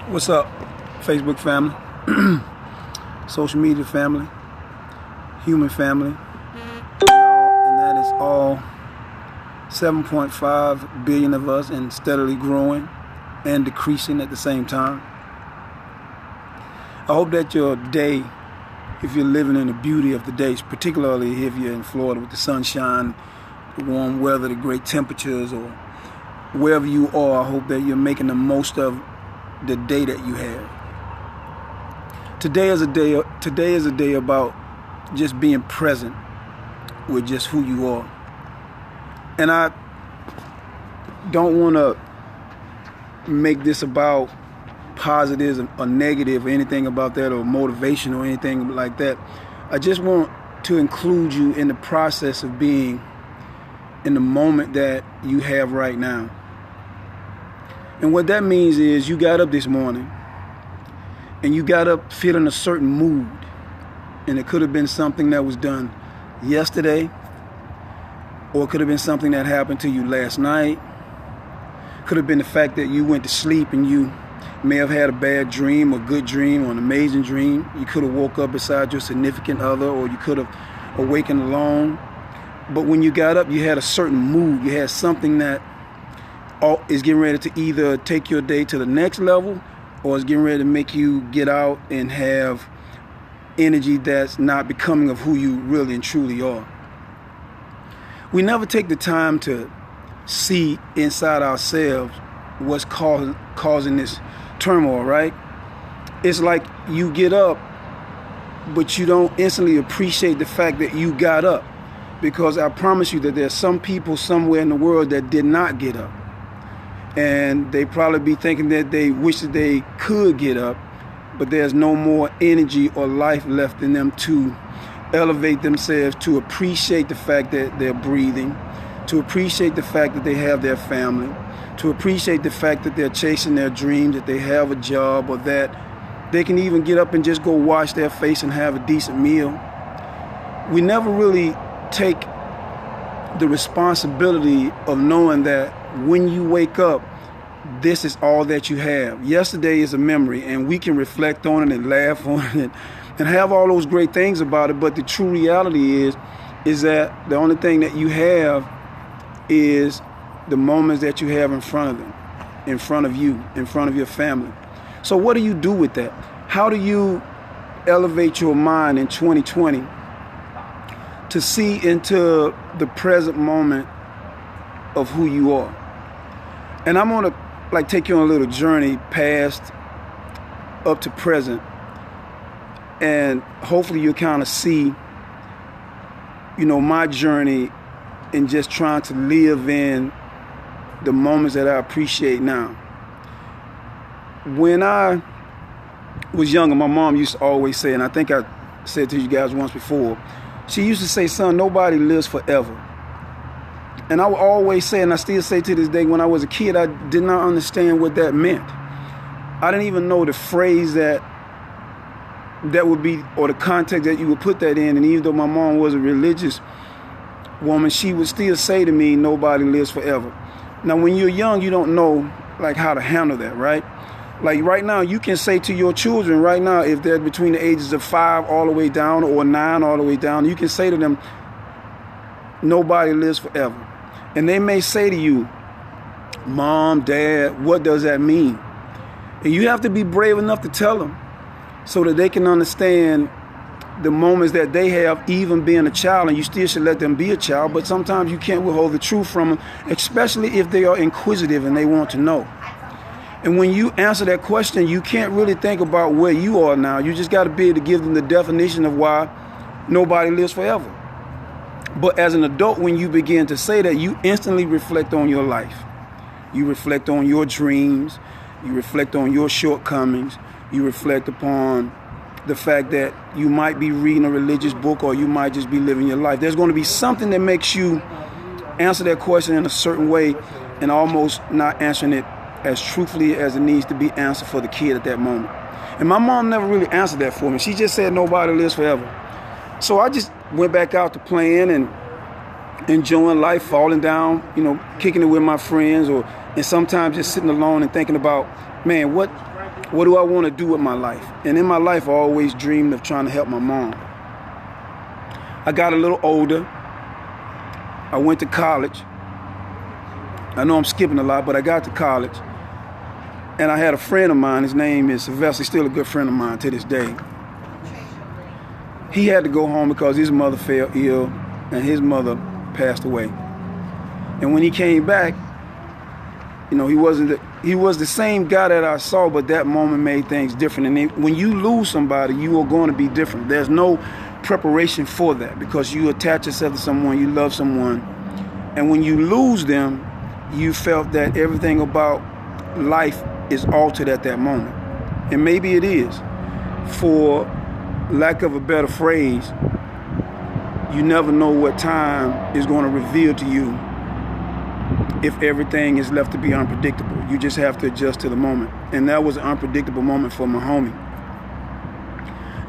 What's up, Facebook family, social media family, human family, and that is all 7.5 billion of us, and steadily growing and decreasing at the same time. I hope that your day, if you're living in the beauty of the days, particularly if you're in Florida with the sunshine, the warm weather, the great temperatures, or wherever you are, I hope that you're making the most of the day that you have. Today is a day about just being present with just who you are. And I don't want to make this about positives or negative or anything about that, or motivation or anything like that. I just want to include you in the process of being in the moment that you have right now. And what that means is you got up this morning and you got up feeling a certain mood. And it could have been something that was done yesterday, or it could have been something that happened to you last night. Could have been the fact that you went to sleep and you may have had a bad dream, or good dream, or an amazing dream. You could have woke up beside your significant other, or you could have awakened alone. But when you got up, you had a certain mood. You had something that is getting ready to either take your day to the next level, or is getting ready to make you get out and have energy that's not becoming of who you really and truly are. We never take the time to see inside ourselves what's causing this turmoil, right? It's like you get up, but you don't instantly appreciate the fact that you got up, because I promise you that there's some people somewhere in the world that did not get up. And they probably be thinking that they wish that they could get up, but there's no more energy or life left in them to elevate themselves, to appreciate the fact that they're breathing, to appreciate the fact that they have their family, to appreciate the fact that they're chasing their dreams, that they have a job, or that they can even get up and just go wash their face and have a decent meal. We never really take the responsibility of knowing that when you wake up, this is all that you have. Yesterday is a memory, and we can reflect on it and laugh on it and have all those great things about it. But the true reality is that the only thing that you have is the moments that you have in front of them, in front of you, in front of your family. So what do you do with that? How do you elevate your mind in 2020 to see into the present moment of who you are? And I'm going to take you on a little journey past up to present, and hopefully you'll kind of see, my journey in just trying to live in the moments that I appreciate now. When I was younger, my mom used to always say, and I think I said to you guys once before, she used to say, son, nobody lives forever. And I would always say, and I still say to this day, when I was a kid, I did not understand what that meant. I didn't even know the phrase that would be, or the context that you would put that in. And even though my mom was a religious woman, she would still say to me, nobody lives forever. Now, when you're young, you don't know how to handle that, right? Like right now, you can say to your children right now, if they're between the ages of 5 all the way down, or 9 all the way down, you can say to them, nobody lives forever. And they may say to you, Mom, Dad, what does that mean? And you have to be brave enough to tell them, so that they can understand the moments that they have, even being a child. And you still should let them be a child, but sometimes you can't withhold the truth from them, especially if they are inquisitive and they want to know. And when you answer that question, you can't really think about where you are now. You just got to be able to give them the definition of why nobody lives forever. But as an adult, when you begin to say that, you instantly reflect on your life. You reflect on your dreams. You reflect on your shortcomings. You reflect upon the fact that you might be reading a religious book, or you might just be living your life. There's going to be something that makes you answer that question in a certain way, and almost not answering it as truthfully as it needs to be answered for the kid at that moment. And my mom never really answered that for me. She just said nobody lives forever. So I just went back out to playing and enjoying life, falling down, kicking it with my friends, and sometimes just sitting alone and thinking about, man, what what do I want to do with my life? And in my life, I always dreamed of trying to help my mom. I got a little older. I went to college. I know I'm skipping a lot, but I got to college. And I had a friend of mine. His name is Sylvester. He's still a good friend of mine to this day. He had to go home because his mother fell ill and his mother passed away. And when he came back, you know, he was the same guy that I saw, but that moment made things different. And when you lose somebody, you are going to be different. There's no preparation for that because you attach yourself to someone, you love someone. And when you lose them, you felt that everything about life is altered at that moment. And maybe it is. For lack of a better phrase, you never know what time is going to reveal to you if everything is left to be unpredictable. You just have to adjust to the moment. And that was an unpredictable moment for my homie.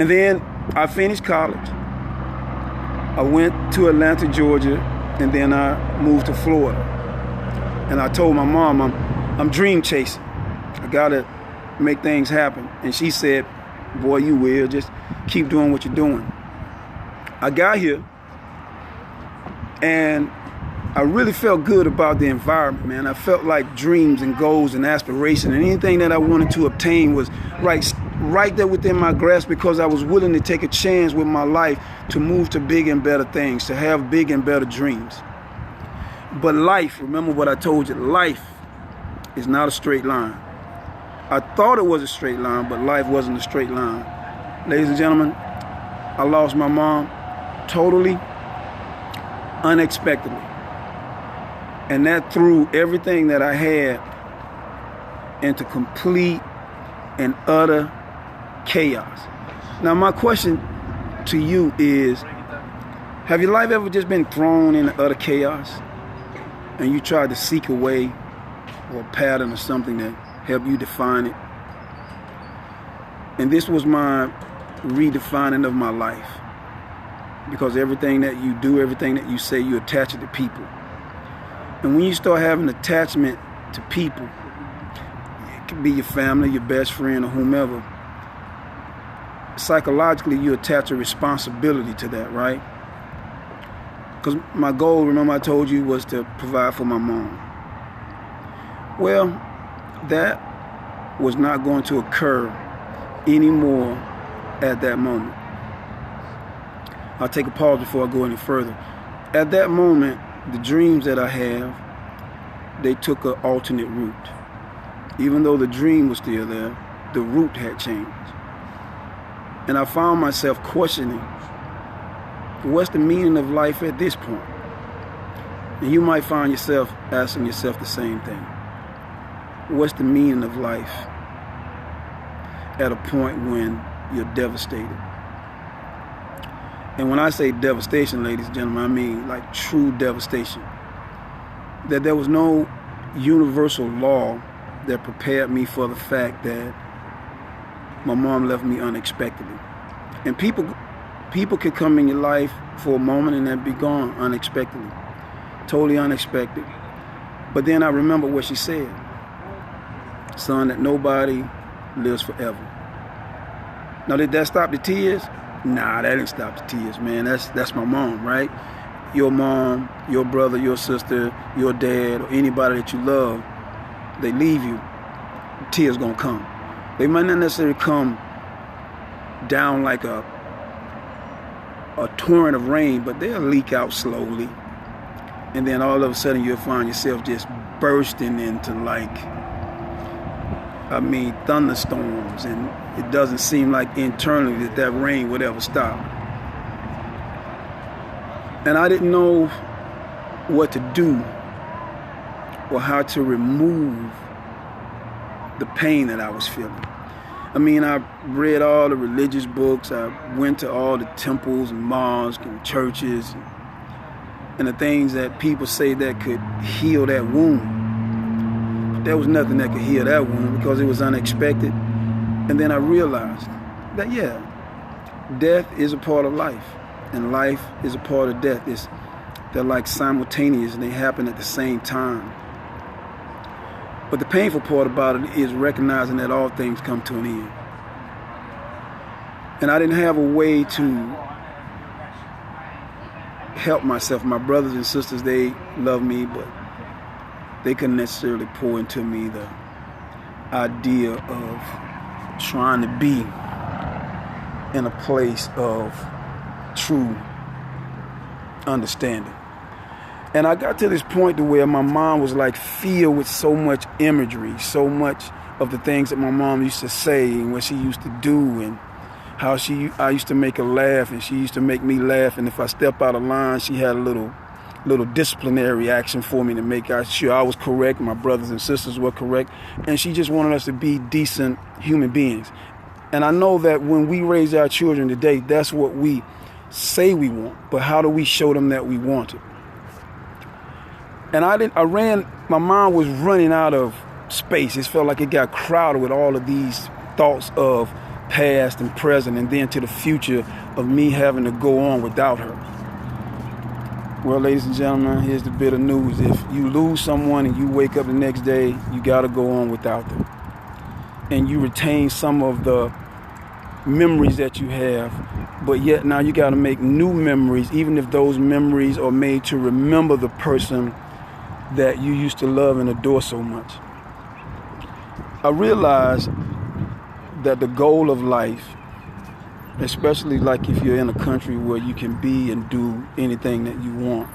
And then I finished college. I went to Atlanta, Georgia, and then I moved to Florida. And I told my mom, I'm dream chasing. I gotta make things happen. And she said, boy, you will. Just keep doing what you're doing. I got here, and I really felt good about the environment, man. I felt like dreams and goals and aspiration and anything that I wanted to obtain was right there within my grasp because I was willing to take a chance with my life to move to big and better things, to have big and better dreams. But life, remember what I told you, life is not a straight line. I thought it was a straight line, but life wasn't a straight line. Ladies and gentlemen, I lost my mom totally, unexpectedly. And that threw everything that I had into complete and utter chaos. Now, my question to you is, have your life ever just been thrown into utter chaos and you tried to seek a way or a pattern or something that helped you define it? And this was my redefining of my life, because everything that you do, everything that you say, you attach it to people. And when you start having attachment to people, it could be your family, your best friend, or whomever, psychologically you attach a responsibility to that, right? Because my goal, remember I told you, was to provide for my mom. Well, that was not going to occur anymore at that moment. I'll take a pause before I go any further. At that moment, the dreams that I have, they took an alternate route. Even though the dream was still there, the route had changed. And I found myself questioning, what's the meaning of life at this point? And you might find yourself asking yourself the same thing. What's the meaning of life at a point when you're devastated? And when I say devastation, ladies and gentlemen, I mean like true devastation. That there was no universal law that prepared me for the fact that my mom left me unexpectedly. And people could come in your life for a moment and then be gone unexpectedly. Totally unexpected. But then I remember what she said. Son, that nobody lives forever. Now, did that stop the tears? Nah, that didn't stop the tears, man. That's my mom, right? Your mom, your brother, your sister, your dad, or anybody that you love, they leave you, tears gonna come. They might not necessarily come down like a torrent of rain, but they'll leak out slowly. And then all of a sudden you'll find yourself just bursting into thunderstorms, and it doesn't seem like internally that rain would ever stop. And I didn't know what to do or how to remove the pain that I was feeling. I mean, I read all the religious books. I went to all the temples and mosques and churches and the things that people say that could heal that wound. But there was nothing that could heal that wound because it was unexpected. And then I realized that, yeah, death is a part of life, and life is a part of death. They're like simultaneous, and they happen at the same time. But the painful part about it is recognizing that all things come to an end. And I didn't have a way to help myself. My brothers and sisters, they love me, but they couldn't necessarily pour into me the idea of trying to be in a place of true understanding. And I got to this point to where my mind was like filled with so much imagery, so much of the things that my mom used to say and what she used to do, and how I used to make her laugh and she used to make me laugh. And if I step out of line, she had a little disciplinary action for me to make sure I was correct, my brothers and sisters were correct, and she just wanted us to be decent human beings. And I know that when we raise our children today, that's what we say we want, but how do we show them that we want it? And my mind was running out of space. It felt like it got crowded with all of these thoughts of past and present, and then to the future of me having to go on without her. Well, ladies and gentlemen, here's the bitter news. If you lose someone and you wake up the next day, you got to go on without them. And you retain some of the memories that you have, but yet now you got to make new memories, even if those memories are made to remember the person that you used to love and adore so much. I realized that the goal of life, especially like if you're in a country where you can be and do anything that you want,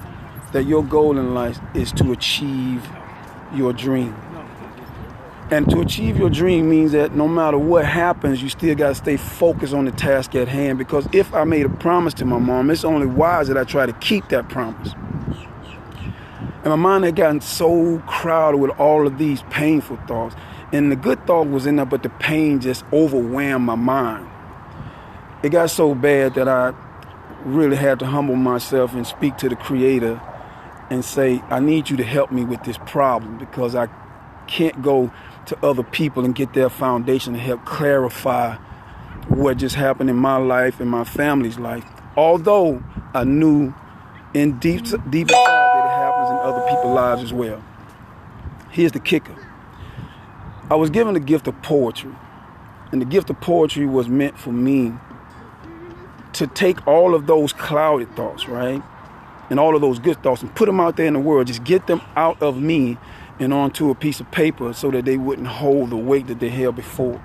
that your goal in life is to achieve your dream. And to achieve your dream means that no matter what happens, you still got to stay focused on the task at hand, because if I made a promise to my mom, it's only wise that I try to keep that promise. And my mind had gotten so crowded with all of these painful thoughts. And the good thought was in there, but the pain just overwhelmed my mind. It got so bad that I really had to humble myself and speak to the Creator and say, I need you to help me with this problem, because I can't go to other people and get their foundation to help clarify what just happened in my life and my family's life. Although I knew in deep inside that it happens in other people's lives as well. Here's the kicker. I was given the gift of poetry, and the gift of poetry was meant for me to take all of those clouded thoughts, right, and all of those good thoughts and put them out there in the world, just get them out of me and onto a piece of paper so that they wouldn't hold the weight that they held before.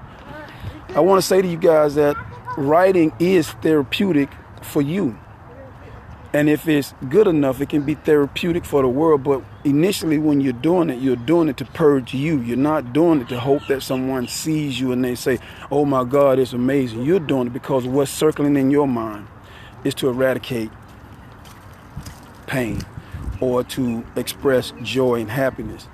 I want to say to you guys that writing is therapeutic for you. And if it's good enough, it can be therapeutic for the world. But initially when you're doing it to purge you. You're not doing it to hope that someone sees you and they say, oh my God, it's amazing. You're doing it because what's circling in your mind is to eradicate pain or to express joy and happiness.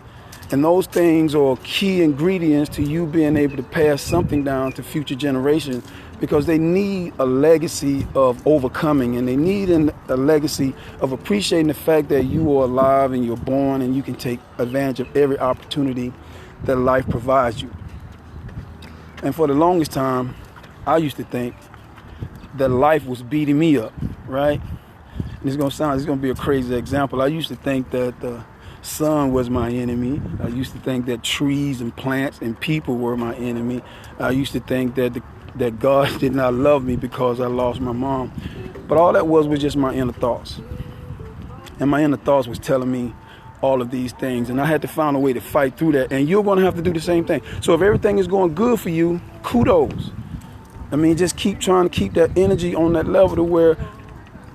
And those things are key ingredients to you being able to pass something down to future generations, because they need a legacy of overcoming, and they need a legacy of appreciating the fact that you are alive and you're born and you can take advantage of every opportunity that life provides you. And for the longest time, I used to think that life was beating me up, right? And it's going to be a crazy example. I used to think that the sun was my enemy. I used to think that trees and plants and people were my enemy. I used to think that God did not love me because I lost my mom. But all that was just my inner thoughts. And my inner thoughts was telling me all of these things. And I had to find a way to fight through that. And you're going to have to do the same thing. So if everything is going good for you, kudos. I mean, just keep trying to keep that energy on that level to where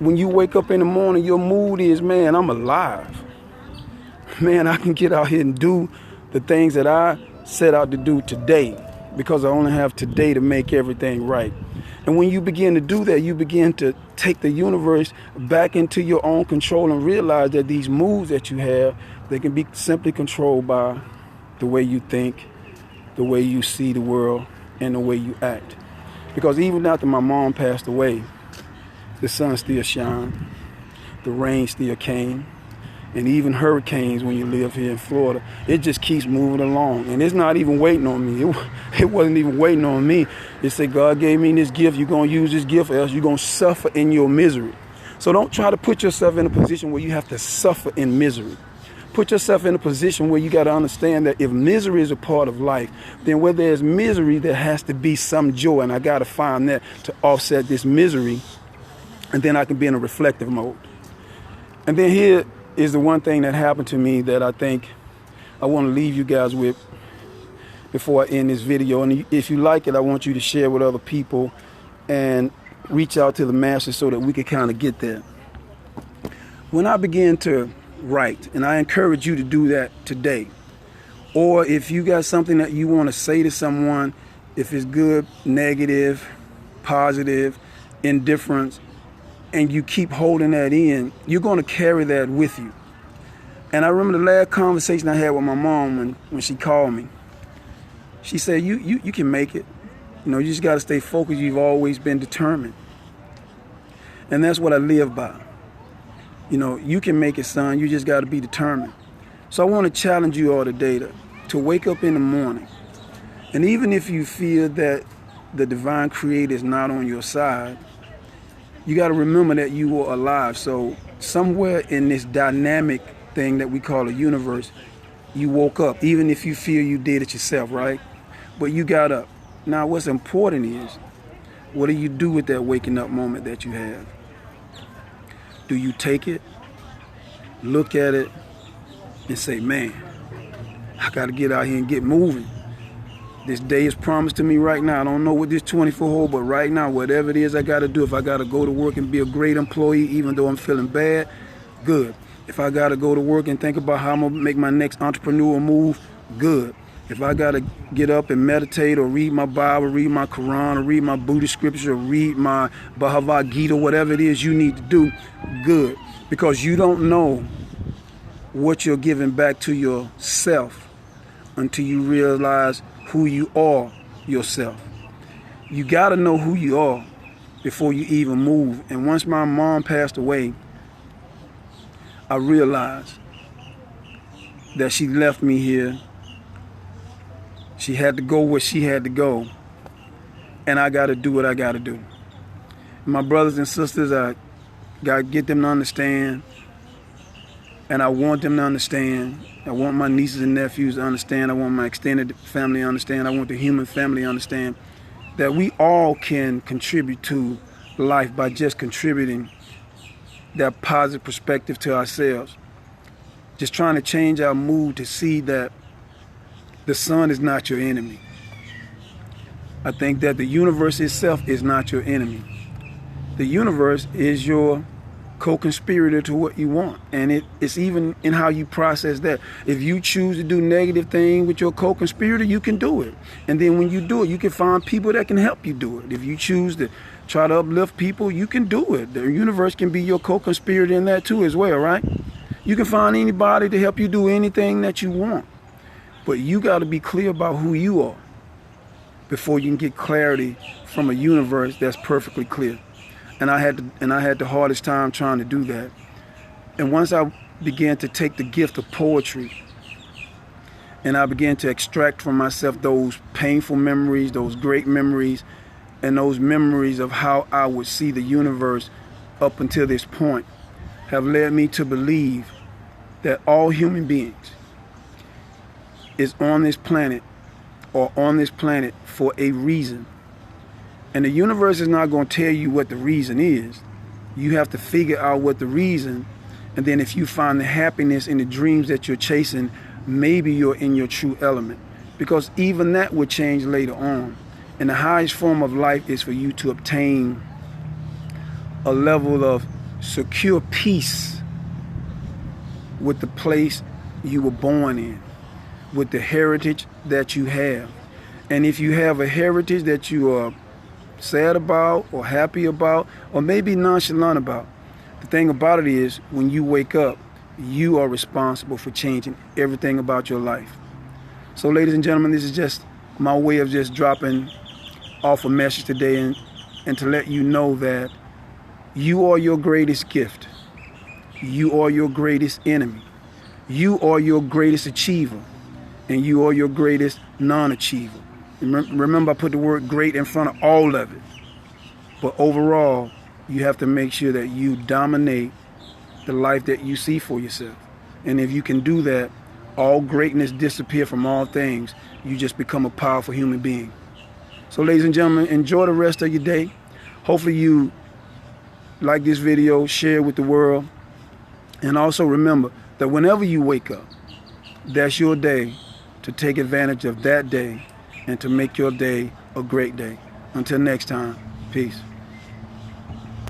when you wake up in the morning, your mood is, man, I'm alive. Man, I can get out here and do the things that I set out to do today, because I only have today to make everything right. And when you begin to do that, you begin to take the universe back into your own control and realize that these moods that you have, they can be simply controlled by the way you think, the way you see the world, and the way you act. Because even after my mom passed away, the sun still shined, the rain still came, and even hurricanes, when you live here in Florida, it just keeps moving along. And it's not even waiting on me. It wasn't even waiting on me. It said, God gave me this gift. You're going to use this gift, or else you're going to suffer in your misery. So don't try to put yourself in a position where you have to suffer in misery. Put yourself in a position where you got to understand that if misery is a part of life, then where there's misery, there has to be some joy. And I got to find that to offset this misery. And then I can be in a reflective mode. And then here is the one thing that happened to me that I think I want to leave you guys with before I end this video. And if you like it, I want you to share with other people and reach out to the masses so that we can kind of get there. When I began to write, and I encourage you to do that today, or if you got something that you want to say to someone, if it's good, negative, positive, indifference, and you keep holding that in, you're going to carry that with you. And I remember the last conversation I had with my mom when she called me. She said, you can make it. You know, you just got to stay focused. You've always been determined. And that's what I live by. You know, you can make it, son. You just got to be determined. So I want to challenge you all today to wake up in the morning. And even if you feel that the divine creator is not on your side, you got to remember that you were alive. So somewhere in this dynamic thing that we call a universe, you woke up, even if you feel you did it yourself, right? But you got up. Now, what's important is, what do you do with that waking up moment that you have? Do you take it, look at it, and say, man, I got to get out here and get moving. This day is promised to me right now. I don't know what this 24 holds, but right now, whatever it is I got to do, if I got to go to work and be a great employee, even though I'm feeling bad, good. If I got to go to work and think about how I'm going to make my next entrepreneurial move, good. If I got to get up and meditate or read my Bible, read my Quran, or read my Buddhist scripture, or read my Bhagavad Gita, whatever it is you need to do, good. Because you don't know what you're giving back to yourself until you realize who you are yourself. You got to know who you are before you even move. And once my mom passed away, I realized that she left me here. She had to go where she had to go. And I got to do what I got to do. My brothers and sisters, I got to get them to understand. And I want them to understand. I want my nieces and nephews to understand. I want my extended family to understand. I want the human family to understand that we all can contribute to life by just contributing that positive perspective to ourselves. Just trying to change our mood to see that the sun is not your enemy. I think that the universe itself is not your enemy. The universe is your co-conspirator to what you want. And it's even in how you process that. If you choose to do negative things with your co-conspirator, you can do it. And then when you do it, you can find people that can help you do it. If you choose to try to uplift people, you can do it. The universe can be your co-conspirator in that too as well, right? You can find anybody to help you do anything that you want. But you got to be clear about who you are before you can get clarity from a universe that's perfectly clear. And I had the hardest time trying to do that. And once I began to take the gift of poetry and I began to extract from myself those painful memories, those great memories, and those memories of how I would see the universe up until this point, have led me to believe that all human beings is on this planet or on this planet for a reason. And the universe is not going to tell you what the reason is. You have to figure out what the reason, and then if you find the happiness in the dreams that you're chasing, maybe you're in your true element. Because even that will change later on. And the highest form of life is for you to obtain a level of secure peace with the place you were born in, with the heritage that you have. And if you have a heritage that you are sad about or happy about or maybe nonchalant about, the thing about it is when you wake up, you are responsible for changing everything about your life. So ladies and gentlemen, this is just my way of just dropping off a message today and to let you know that you are your greatest gift. You are your greatest enemy. You are your greatest achiever. And you are your greatest non-achiever. Remember, I put the word great in front of all of it. But overall, you have to make sure that you dominate the life that you see for yourself. And if you can do that, all greatness disappear from all things. You just become a powerful human being. So ladies and gentlemen, enjoy the rest of your day. Hopefully you like this video, share it with the world. And also remember that whenever you wake up, that's your day to take advantage of that day and to make your day a great day. Until next time, peace.